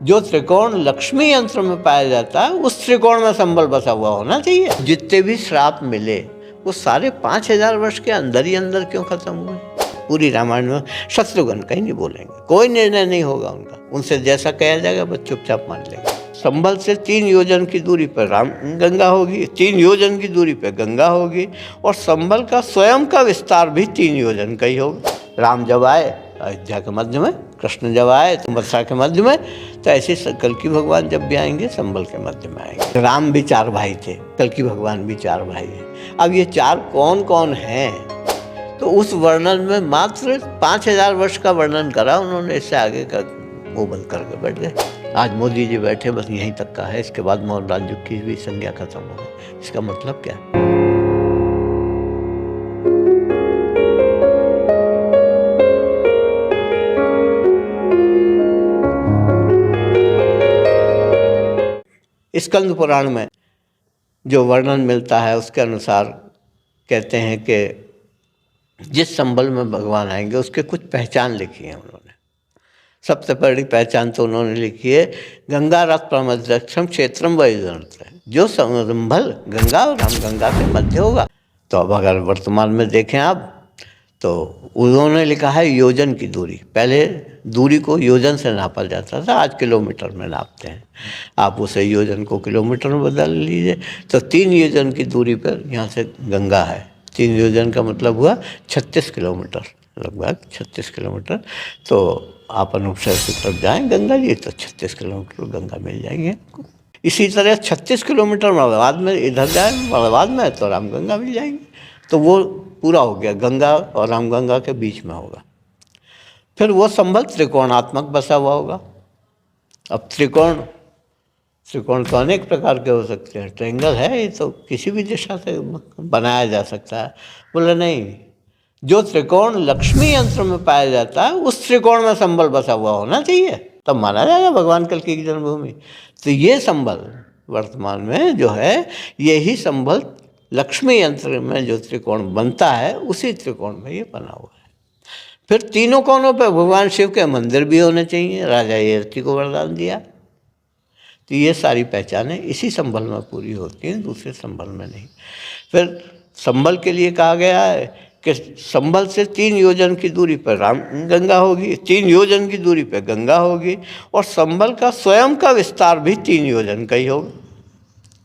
जो त्रिकोण लक्ष्मी यंत्र में पाया जाता है उस त्रिकोण में संबल बसा हुआ होना चाहिए। जितने भी श्राप मिले वो सारे 5000 वर्ष के अंदर ही अंदर क्यों खत्म हुए? पूरी रामायण में शत्रुघ्न कहीं नहीं बोलेंगे, कोई निर्णय नहीं होगा उनका, उनसे जैसा कहा जाएगा बस चुपचाप मान लेंगे। संबल से 3 योजन की दूरी पर राम गंगा होगी, 3 योजन की दूरी पर गंगा होगी, और संबल का स्वयं का विस्तार भी 3 योजन का ही होगा। राम जब आए अयोध्या के मध्य में, कृष्ण जब आए तो मथुरा के मध्य में, तो ऐसे कल्कि भगवान जब भी आएंगे संबल के मध्य में आएंगे। राम भी 4 भाई थे, कल्कि भगवान भी 4 भाई हैं। अब ये 4 कौन कौन हैं, तो उस वर्णन में मात्र 5000 वर्ष का वर्णन करा उन्होंने, इससे आगे का मुँह बंद करके बैठ गए। आज मोदी जी बैठे बस यहीं तक का है, इसके बाद मोहन राज्य की भी संज्ञा खत्म हो गई। इसका मतलब क्या है? स्कंद पुराण में जो वर्णन मिलता है उसके अनुसार कहते हैं कि जिस संबल में भगवान आएंगे उसके कुछ पहचान लिखी है उन्होंने। सबसे पहली पहचान तो उन्होंने लिखी है, गंगा रथ प्रमदक्षम क्षेत्रम वयुजनत्र, जो संबल गंगा और रामगंगा के मध्य होगा। तो अब अगर वर्तमान में देखें आप तो उन्होंने लिखा है योजन की दूरी। पहले दूरी को योजन से नापा जाता था, आज किलोमीटर में नापते हैं। आप उसे योजन को किलोमीटर में बदल लीजिए तो 3 योजन की दूरी पर यहाँ से गंगा है। 3 योजन का मतलब हुआ 36 किलोमीटर, लगभग 36 किलोमीटर। तो आप अनूपशहर की तरफ जाएँ गंगा जी तो 36 किलोमीटर गंगा मिल जाएगी आपको। इसी तरह 36 किलोमीटर मड़वाद में इधर जाए, मड़वाद में तो रामगंगा मिल जाएंगी। तो वो पूरा हो गया, गंगा और रामगंगा के बीच में होगा। फिर वो संबल त्रिकोणात्मक बसा हुआ होगा। अब त्रिकोण तो अनेक प्रकार के हो सकते हैं। ट्रायंगल है ये तो किसी भी दिशा से बनाया जा सकता है। बोले नहीं, जो त्रिकोण लक्ष्मी यंत्र में पाया जाता है उस त्रिकोण में संबल बसा हुआ होना चाहिए, तब माना जाएगा भगवान कल्कि की जन्मभूमि। तो ये संबल वर्तमान में जो है, यही संबल लक्ष्मी यंत्र में जो त्रिकोण बनता है उसी त्रिकोण में ये बना हुआ है। फिर तीनों कोनों पर भगवान शिव के मंदिर भी होने चाहिए, राजा ययाति को वरदान दिया। तो ये सारी पहचानें इसी संबल में पूरी होती हैं, दूसरे संबल में नहीं। फिर संबल के लिए कहा गया है कि संबल से 3 योजन की दूरी पर राम गंगा होगी, 3 योजन की दूरी पर गंगा होगी, और संबल का स्वयं का विस्तार भी 3 योजन का ही होगा।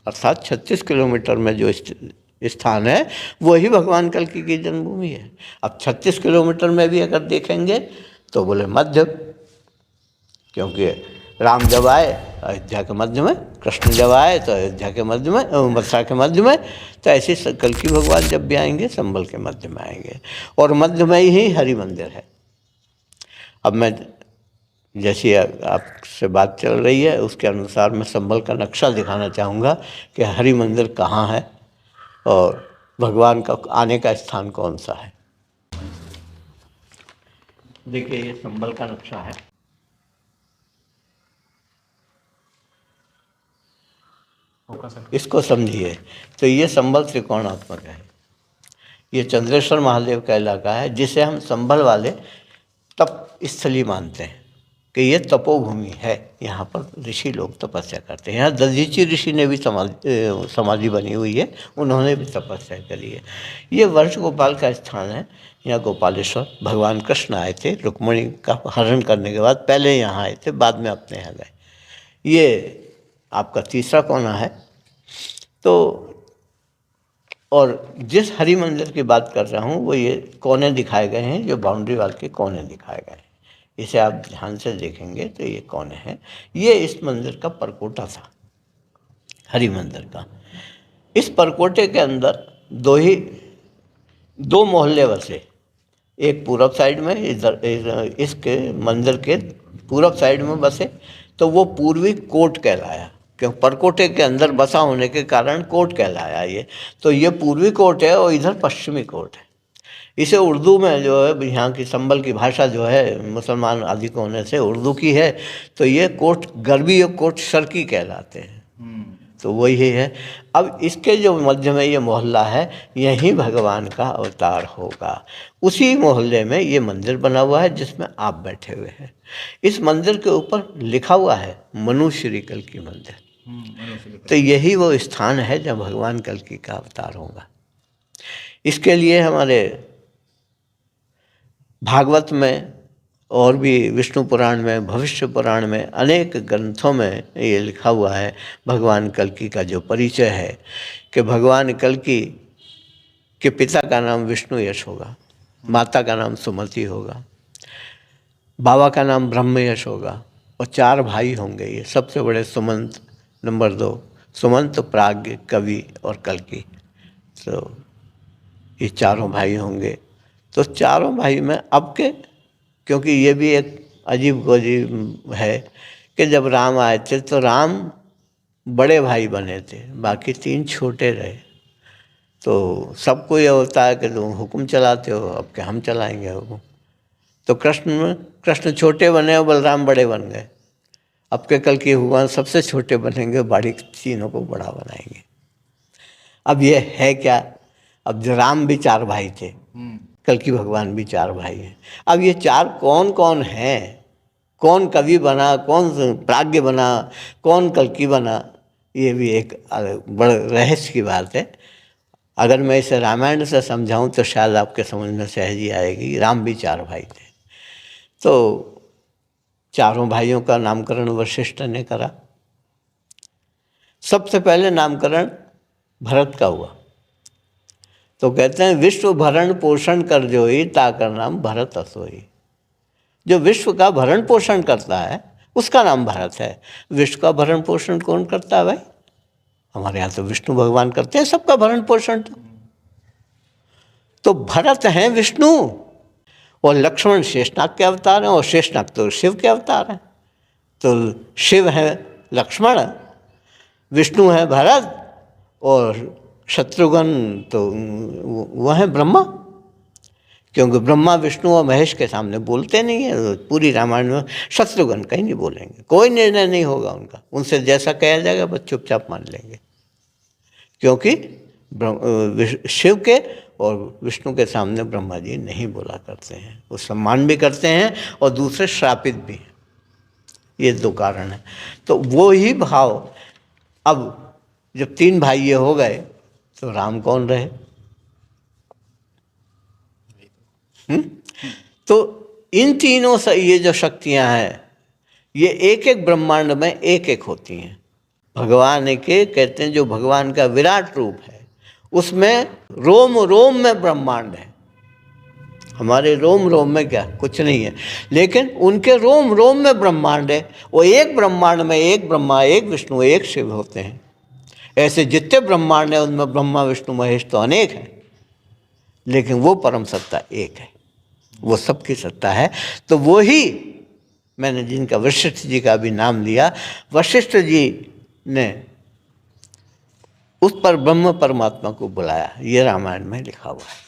अर्थात 36 किलोमीटर में जो स्थान है वही भगवान कल्कि की जन्मभूमि है। अब 36 किलोमीटर में भी अगर देखेंगे तो बोले मध्य, क्योंकि राम जब आए अयोध्या के मध्य में, कृष्ण जब आए तो अयोध्या के मध्य में, मथुरा के मध्य में, तो ऐसे कल्कि भगवान जब भी आएंगे संबल के मध्य में आएंगे, और मध्य में ही हरि मंदिर है। अब मैं जैसी आपसे बात चल रही है उसके अनुसार मैं संबल का नक्शा दिखाना चाहूँगा कि हरि मंदिर कहाँ है और भगवान का आने का स्थान कौन सा है। देखिए ये संबल का नक्शा है। इसको समझिए तो ये संबल त्रिकोणात्मक है। ये चंद्रेश्वर महादेव का इलाका है जिसे हम संबल वाले तप स्थली मानते हैं कि ये तपोभूमि है। यहाँ पर ऋषि लोग तपस्या करते हैं। यहाँ दधीचि ऋषि ने भी समाधि बनी हुई है, उन्होंने भी तपस्या करी है। ये वर्ष गोपाल का स्थान है। यहाँ गोपालेश्वर भगवान कृष्ण आए थे, रुक्मिणी का हरण करने के बाद पहले यहाँ आए थे, बाद में अपने यहाँ गए। ये आपका तीसरा कोना है। तो और जिस हरि मंदिर की बात कर रहा हूँ वो ये कोने दिखाए गए हैं, जो बाउंड्री वाल के कोने दिखाए गए हैं। इसे आप ध्यान से देखेंगे तो ये कोने हैं। ये इस मंदिर का परकोटा था, हरि मंदिर का। इस परकोटे के अंदर दो मोहल्ले बसे। एक पूरब साइड में, इधर इसके मंदिर के पूरब साइड में बसे, तो वो पूर्वी कोट कहलाया, क्योंकि परकोटे के अंदर बसा होने के कारण कोट कहलाया ये। तो ये पूर्वी कोट है और इधर पश्चिमी कोट है। इसे उर्दू में जो है, यहाँ की संबल की भाषा जो है मुसलमान आदि को होने से उर्दू की है, तो ये कोट गरबी और कोट शर्की कहलाते हैं। तो वही है। अब इसके जो मध्य में ये मोहल्ला है, यहीं भगवान का अवतार होगा। उसी मोहल्ले में ये मंदिर बना हुआ है जिसमें आप बैठे हुए हैं। इस मंदिर के ऊपर लिखा हुआ है मनुश्री कल्कि मंदिर। तो यही वो स्थान है जहाँ भगवान कल्कि का अवतार होगा। इसके लिए हमारे भागवत में और भी विष्णु पुराण में, भविष्य पुराण में, अनेक ग्रंथों में ये लिखा हुआ है भगवान कल्कि का जो परिचय है कि भगवान कल्कि के पिता का नाम विष्णु यश होगा, माता का नाम सुमति होगा, बाबा का नाम ब्रह्म यश होगा और 4 भाई होंगे। ये सबसे बड़े सुमंत, नंबर 2 सुमंत, प्राज्ञ, कवि और कल्कि। तो ये 4 भाई होंगे। तो 4 भाई में अब के, क्योंकि ये भी एक अजीब गरीब है कि जब राम आए थे तो राम बड़े भाई बने थे, बाकी 3 छोटे रहे। तो सबको ये होता है कि तुम हुक्म चलाते हो, अब के हम चलाएंगे हुक्म। तो कृष्ण छोटे बने और बलराम बड़े बन गए। अब के कल्कि भगवान सबसे छोटे बनेंगे, बाकी तीनों को बड़ा बनाएंगे। अब ये है क्या, अब जो राम भी 4 भाई थे, कल्कि भगवान भी 4 भाई हैं। अब ये 4 कौन कौन हैं, कौन कवि बना, कौन प्राज्ञ बना, कौन कल्कि बना, ये भी एक बड़ा रहस्य की बात है। अगर मैं इसे रामायण से समझाऊं तो शायद आपके समझ में सहज आएगी। राम भी 4 भाई थे। तो 4 भाइयों का नामकरण वशिष्ठ ने करा। सबसे पहले नामकरण भरत का हुआ। तो कहते हैं विश्व भरण पोषण कर जोई, ताकर नाम भरत असोई। जो विश्व का भरण पोषण करता है उसका नाम भरत है। विश्व का भरण पोषण कौन करता है भाई? हमारे यहाँ तो विष्णु भगवान करते हैं सबका भरण पोषण। तो भरत हैं विष्णु और लक्ष्मण शेषनाग के अवतार हैं और शेषनाग तो शिव के अवतार हैं। तो शिव है लक्ष्मण, विष्णु है भरत और शत्रुघ्न तो वह है ब्रह्मा। क्योंकि ब्रह्मा विष्णु और महेश के सामने बोलते नहीं है। पूरी रामायण में शत्रुघ्न कहीं नहीं बोलेंगे, कोई निर्णय नहीं होगा उनका। उनसे जैसा कहा जाएगा बस चुपचाप मान लेंगे। क्योंकि शिव के और विष्णु के सामने ब्रह्मा जी नहीं बोला करते हैं। वो सम्मान भी करते हैं और दूसरे श्रापित भी हैं। ये 2 कारण हैं। तो वो ही भाव, अब जब 3 भाई ये हो गए तो राम कौन रहे? तो इन तीनों से ये जो शक्तियां हैं ये एक एक ब्रह्मांड में एक एक होती हैं। भगवान के कहते हैं जो भगवान का विराट रूप है उसमें रोम रोम में ब्रह्मांड है। हमारे रोम रोम में क्या कुछ नहीं है, लेकिन उनके रोम रोम में ब्रह्मांड है। वो एक ब्रह्मांड में एक ब्रह्मा, एक विष्णु, एक शिव होते हैं। ऐसे जितने ब्रह्मांड है उनमें ब्रह्मा विष्णु महेश तो अनेक हैं, लेकिन वो परम सत्ता एक है, वो सबकी सत्ता है। तो वो ही मैंने जिनका वशिष्ठ जी का भी नाम लिया, वशिष्ठ जी ने उस पर ब्रह्म परमात्मा को बुलाया। ये रामायण में लिखा हुआ है।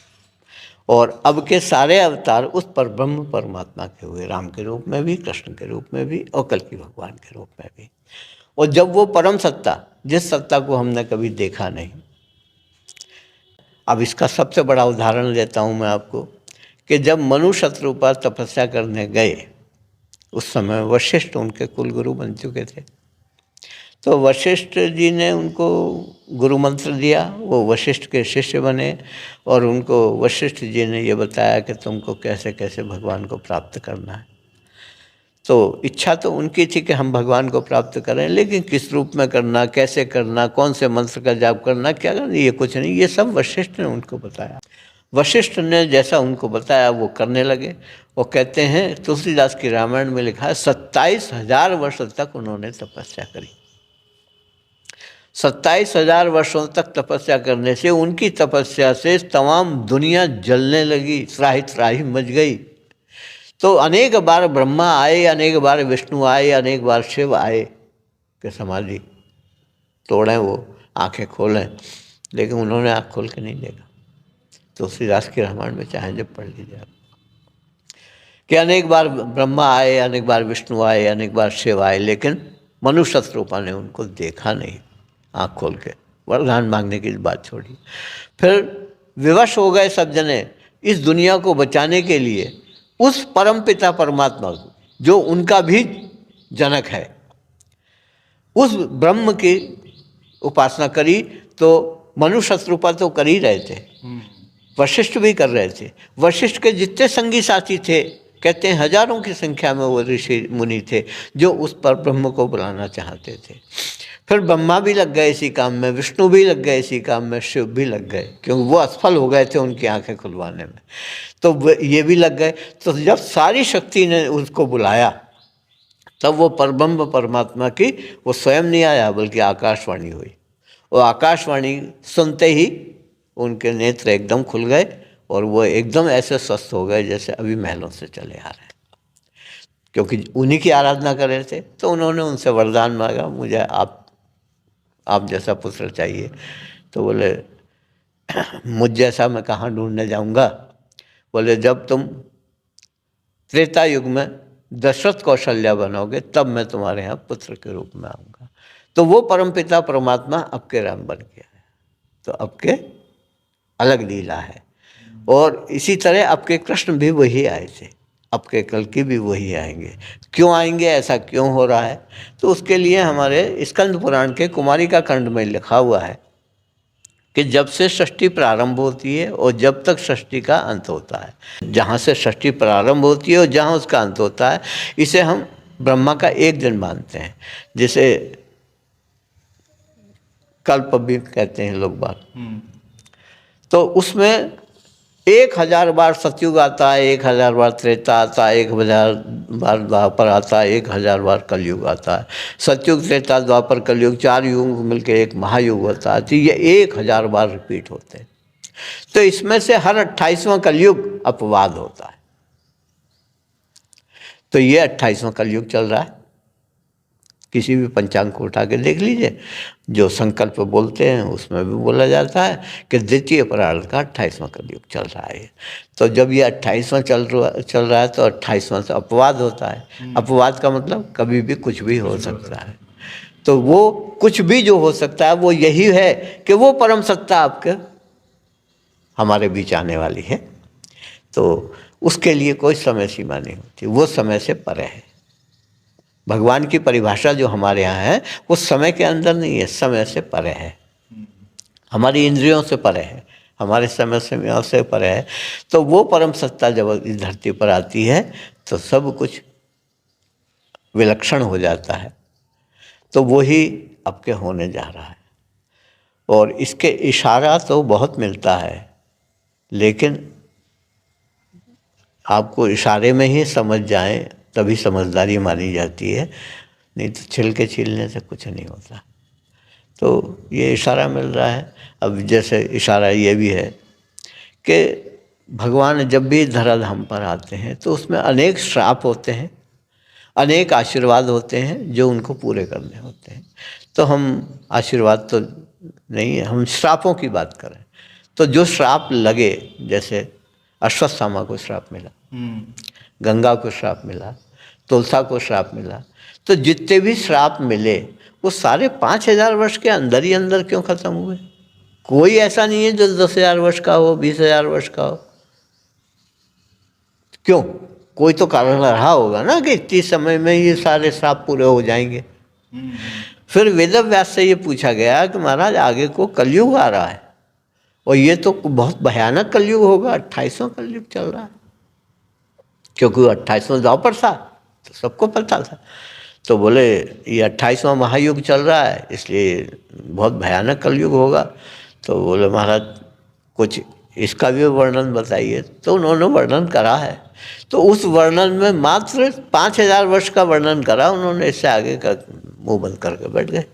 और अब के सारे अवतार उस पर ब्रह्म परमात्मा के हुए, राम के रूप में भी, कृष्ण के रूप में भी और कल्कि भगवान के रूप में भी। और जब वो परम सत्ता, जिस सत्ता को हमने कभी देखा नहीं, अब इसका सबसे बड़ा उदाहरण लेता हूँ मैं आपको कि जब मनु शत्रुपा तपस्या करने गए उस समय वशिष्ठ उनके कुल गुरु बन चुके थे। तो वशिष्ठ जी ने उनको गुरु मंत्र दिया, वो वशिष्ठ के शिष्य बने और उनको वशिष्ठ जी ने ये बताया कि तुमको कैसे कैसे भगवान को प्राप्त करना है। तो इच्छा तो उनकी थी कि हम भगवान को प्राप्त करें, लेकिन किस रूप में करना, कैसे करना, कौन से मंत्र का जाप करना, क्या करना, ये कुछ नहीं, ये सब वशिष्ठ ने उनको बताया। वशिष्ठ ने जैसा उनको बताया वो करने लगे। वो कहते हैं तुलसीदास की रामायण में लिखा है 27,000 वर्ष तक उन्होंने तपस्या करी। 27,000 वर्षों तक तपस्या करने से, उनकी तपस्या से तमाम दुनिया जलने लगी, त्राही त्राही मच गई। तो अनेक बार ब्रह्मा आए, अनेक बार विष्णु आए, अनेक बार शिव आए कि समाधि तोड़ें, वो आंखें खोलें, लेकिन उन्होंने आँख खोल के नहीं देखा। तुलसीदास की रामायण में चाहे जब पढ़ लीजिए आप कि अनेक बार ब्रह्मा आए, अनेक बार विष्णु आए, अनेक बार शिव आए, लेकिन मनु शत्रुपा ने उनको देखा नहीं। आँख खोल के, वरदान मांगने की बात छोड़ी। फिर विवश हो गए सब जने इस दुनिया को बचाने के लिए उस परम पिता परमात्मा को, जो उनका भी जनक है, उस ब्रह्म की उपासना करी। तो मनु शत्रुपा तो कर ही रहे थे, वशिष्ठ भी कर रहे थे। वशिष्ठ के जितने संगी साथी थे, कहते हैं हजारों की संख्या में वो ऋषि मुनि थे जो उस पर ब्रह्म को बुलाना चाहते थे। फिर ब्रह्मा भी लग गए इसी काम में, विष्णु भी लग गए इसी काम में, शिव भी लग गए, क्योंकि वो असफल हो गए थे उनकी आंखें खुलवाने में, तो ये भी लग गए। तो जब सारी शक्ति ने उसको बुलाया, तब वो परब्रह्म परमात्मा की वो स्वयं नहीं आया, बल्कि आकाशवाणी हुई। और आकाशवाणी सुनते ही उनके नेत्र एकदम खुल गए और वो एकदम ऐसे स्वस्थ हो गए जैसे अभी महलों से चले आ रहे हैं, क्योंकि उन्हीं की आराधना कर रहे थे। तो उन्होंने उनसे वरदान मांगा, मुझे आप जैसा पुत्र चाहिए। तो बोले मुझ जैसा मैं कहाँ ढूंढने जाऊंगा। बोले जब तुम त्रेता युग में दशरथ कौशल्या बनोगे तब मैं तुम्हारे यहाँ पुत्र के रूप में आऊँगा। तो वो परमपिता परमात्मा आपके राम बन गया है। तो आपके अलग लीला है। और इसी तरह आपके कृष्ण भी वही आए थे, आपके कल्कि भी वही आएंगे। क्यों आएंगे, ऐसा क्यों हो रहा है, तो उसके लिए हमारे स्कंद पुराण के कुमारिका खंड में लिखा हुआ है कि जब से सृष्टि प्रारंभ होती है और जब तक सृष्टि का अंत होता है, जहाँ से सृष्टि प्रारंभ होती है और जहाँ उसका अंत होता है, इसे हम ब्रह्मा का एक दिन मानते हैं। जिसे कल्प भी कहते हैं लोग बात। तो उसमें 1000 बार सतयुग आता है, 1000 बार त्रेता आता है, 1000 बार द्वापर आता है, 1000 बार कलयुग आता है। सतयुग, त्रेता, द्वापर, कलयुग 4 युग मिलकर एक महायुग होता है। तो ये 1000 बार रिपीट होते हैं। तो इसमें से हर 28वां कलयुग अपवाद होता है। तो ये 28वां कलयुग चल रहा है। किसी भी पंचांग को उठा के देख लीजिए, जो संकल्प बोलते हैं उसमें भी बोला जाता है कि द्वितीय प्रारंभ का 28वां कलयुग चल रहा है। तो जब ये 28वां चल रहा है तो 28वां से अपवाद होता है। अपवाद का मतलब कभी भी कुछ भी हो सकता है। तो वो कुछ भी जो हो सकता है वो यही है कि वो परम सत्ता आपके हमारे बीच आने वाली है। तो उसके लिए कोई समय सीमा नहीं होती, वो समय से परे है। भगवान की परिभाषा जो हमारे यहाँ है वो समय के अंदर नहीं है, समय से परे है, हमारी इंद्रियों से परे है, हमारे समय से परे है। तो वो परम सत्ता जब इस धरती पर आती है तो सब कुछ विलक्षण हो जाता है। तो वही आपके होने जा रहा है। और इसके इशारा तो बहुत मिलता है, लेकिन आपको इशारे में ही समझ जाए तभी समझदारी मानी जाती है, नहीं तो छिलके छीलने से कुछ नहीं होता। तो ये इशारा मिल रहा है। अब जैसे इशारा ये भी है कि भगवान जब भी धराधाम पर आते हैं तो उसमें अनेक श्राप होते हैं, अनेक आशीर्वाद होते हैं जो उनको पूरे करने होते हैं। तो हम आशीर्वाद तो नहीं है, हम श्रापों की बात करें तो जो श्राप लगे, जैसे अश्वत्थामा को श्राप मिला, गंगा को श्राप मिला, तुलसा को श्राप मिला। तो जितने भी श्राप मिले वो सारे 5000 वर्ष के अंदर ही अंदर क्यों खत्म हुए? कोई ऐसा नहीं है जो 10,000 वर्ष का हो, 20,000 वर्ष का हो। क्यों? कोई तो कारण रहा होगा ना कि इतने समय में ये सारे श्राप पूरे हो जाएंगे। फिर वेदव्यास से ये पूछा गया कि महाराज आगे को कलयुग आ रहा है और ये तो बहुत भयानक कलयुग होगा, 28वां कलयुग चल रहा है, क्योंकि 28वां द्वापर था तो सबको पता था। तो बोले ये 28वां महायुग चल रहा है इसलिए बहुत भयानक कलयुग होगा। तो बोले महाराज कुछ इसका भी वर्णन बताइए। तो उन्होंने वर्णन करा है। तो उस वर्णन में मात्र 5000 वर्ष का वर्णन करा उन्होंने, इससे आगे का मुंह बंद करके बैठ गए।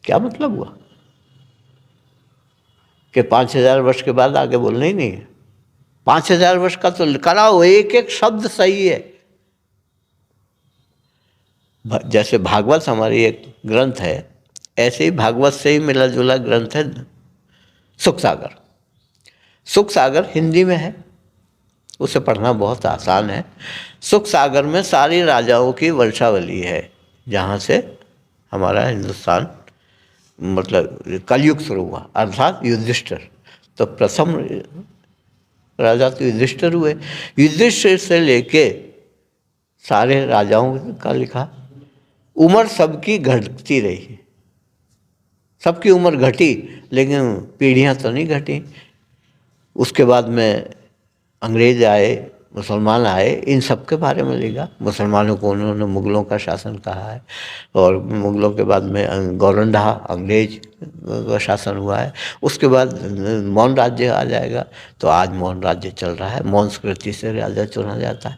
क्या मतलब हुआ कि 5000 वर्ष के बाद आगे बोलना ही नहीं है? 5000 वर्ष का तो कराओ, एक एक शब्द सही है। जैसे भागवत हमारी एक ग्रंथ है, ऐसे ही भागवत से ही मिला जुला ग्रंथ है सुख सागर। सुख सागर हिंदी में है, उसे पढ़ना बहुत आसान है। सुख सागर में सारी राजाओं की वंशावली है, जहाँ से हमारा हिंदुस्तान मतलब कलयुग शुरू हुआ, अर्थात युधिष्ठिर। तो प्रथम राजा तो युधिष्ठिर हुए। युधिष्ठिर से लेके सारे राजाओं का लिखा, उम्र सबकी घटती रही, सबकी उम्र घटी लेकिन पीढ़ियां तो नहीं घटी। उसके बाद में अंग्रेज आए, मुसलमान आए, इन सब के बारे में लिखा। मुसलमानों को उन्होंने मुग़लों का शासन कहा है, और मुग़लों के बाद में गौरंडा अंग्रेज का शासन हुआ है। उसके बाद मौर्य राज्य आ जाएगा, तो आज मौर्य राज्य चल रहा है। मौर्य संस्कृति से राजा चुना जाता है,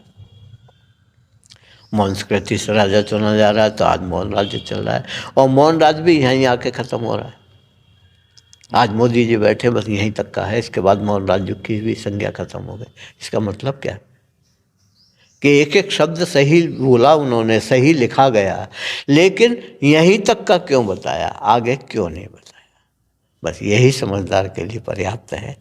मौर्य संस्कृति से राजा चुना जा रहा है, तो आज मौर्य राज्य चल रहा है। और मौर्य राज्य भी यहीं आके ख़त्म हो रहा है। आज मोदी जी बैठे बस यहीं तक का है, इसके बाद मौर्य राज्य की भी संज्ञा खत्म हो गई। इसका मतलब क्या कि एक एक शब्द सही बोला उन्होंने, सही लिखा गया, लेकिन यहीं तक का क्यों बताया, आगे क्यों नहीं बताया। बस यही समझदार के लिए पर्याप्त है।